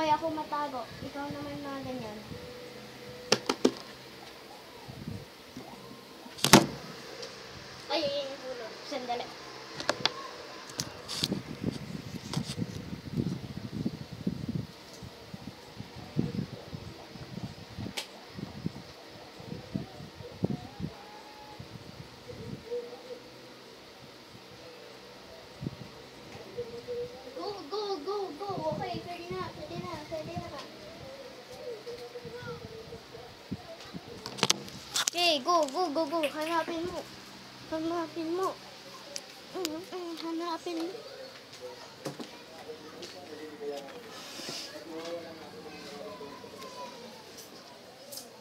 Okay ako matago. Ikaw naman na ganyan. Ay, yung ulo. Sandali. Go. Okay, pwede na. Okay, go. Hanapin mo. Hanapin mo.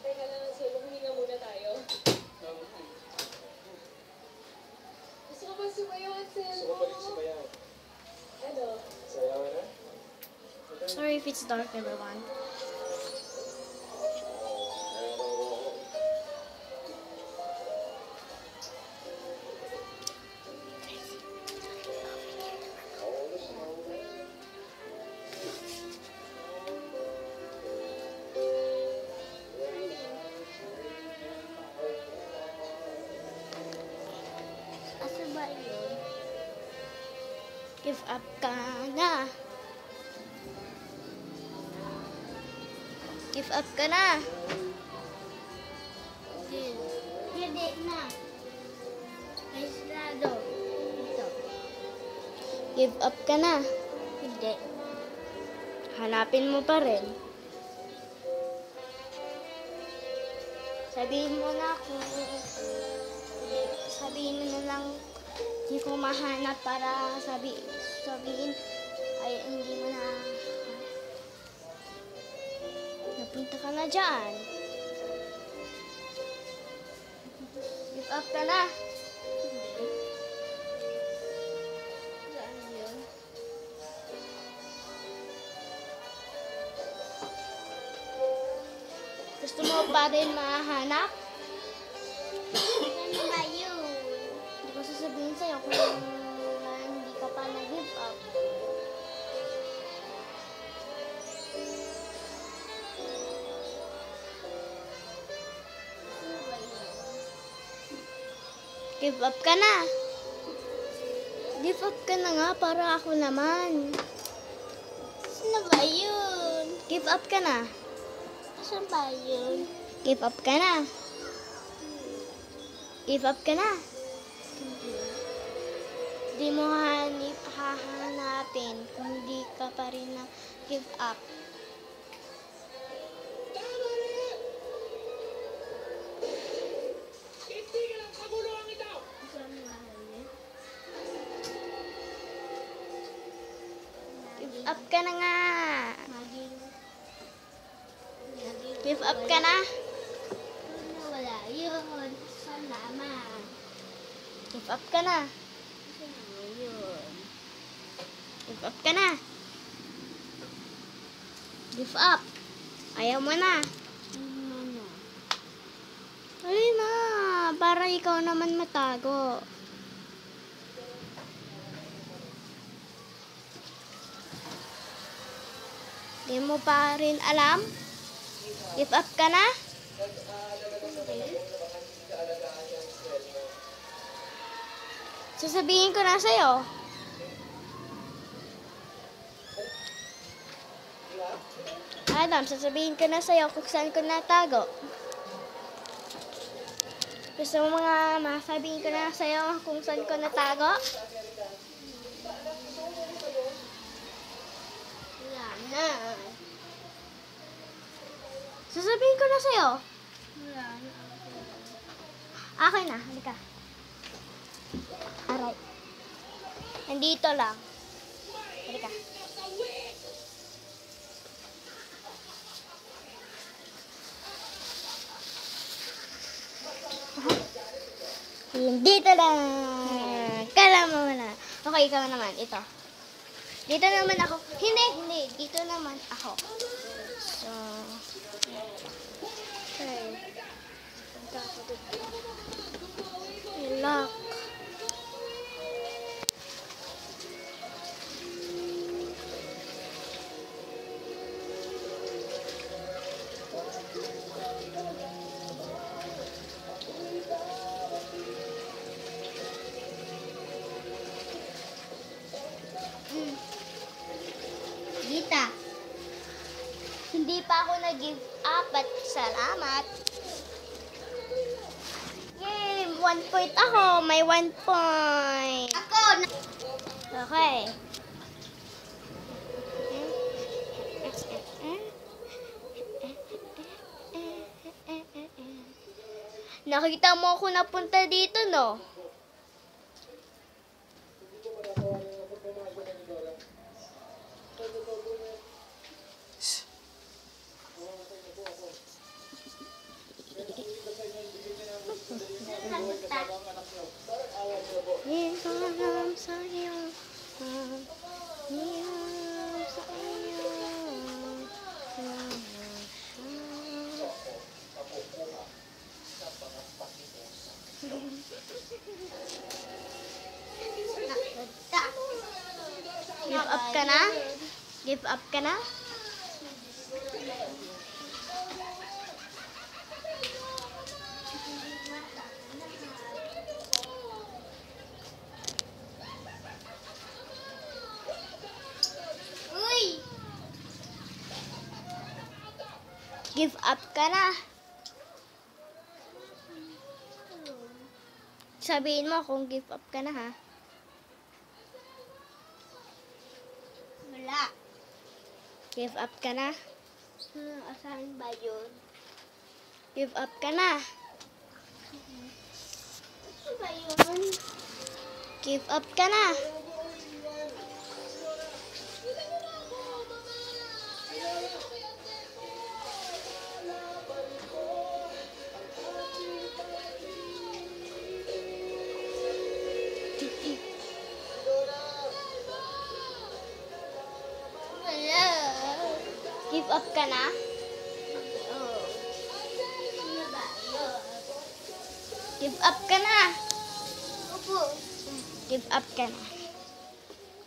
Teka lang, solo, huminga muna tayo. Gusto ko ba sumayaw at selo? Gusto ko pa rin sumayaw. Ano? Sayaw na? Sorry if it's dark, everyone. Asa ba yun? Give up ka na. Give up ka na. Hindi na. Aislado. Ito. Give up ka na. Hindi. Hanapin mo pa rin. Sabihin mo na kung sabihin mo na lang hindi ko mahanap para sabihin ay hindi mo na napunta ka na dyan. Give up ka na. Hindi. Saan yun? Gusto mo pa rin mahanap? Ano ba yun? Hindi ko sasabihin sa'yo kung hindi ka pa nag-give up. Give up ka na. Give up ka na nga para ako naman. Saan ba yun? Give up ka na. Saan ba yun? Give up ka na. Give up ka na. Hindi mo hahanapin kung hindi ka pa rin na give up. Give up ka na nga. Give up ka na. Wala yun. Saan naman? Give up ka na. Give up ka na. Give up. Ayaw mo na. Ay na. Para ikaw naman matago. Di mo pa rin alam? Give up ka na? Sasabihin ko na sa'yo. Adam, sasabihin ko na sa'yo kung saan ko natago. Gusto mo mga masabihin ko na sa'yo kung saan ko natago? Wala na. Sasabihin ko na sa'yo. Wala na. Akin na, halika. Aray. Nandito lang. Halika. Dito lang. Kala mo na. Okay, ikaw naman. Ito. Dito naman ako. Hindi. Dito naman ako. So, okay. Lock. kita. Hindi pa ako nag-give up at salamat. Yay! 1 point ako. May 1 point. Ako! Okay. Nakita mo ako napunta dito, no? Give up ka na? Give up ka na? Uy! Give up ka na? Sabihin mo kung give up ka na, ha? Wala. Give up ka na? Asahan ba yun? Give up ka na? Ano ba yun? Give up ka na? Give up ka na? Oh. Ano ba yun? Give up ka na? Opo. Give up ka na.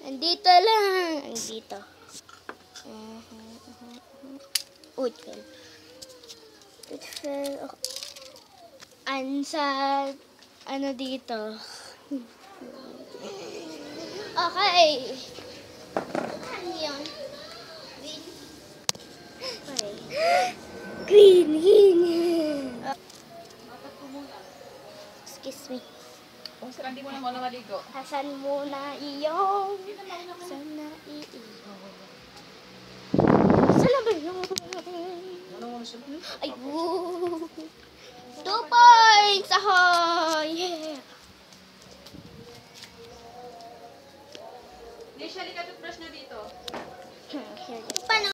Nandito lang. Nandito. Uy, fell. It fell. Sa, ano dito? Okay. Ano yun? Green. Excuse me. Kung saan di mo na muna maligo. Hasan muna iyong. Sana iyong. Sana ba yun? Ay, woo. 2 points ako. Yeah. Initially, ka toothbrush na dito. Paano?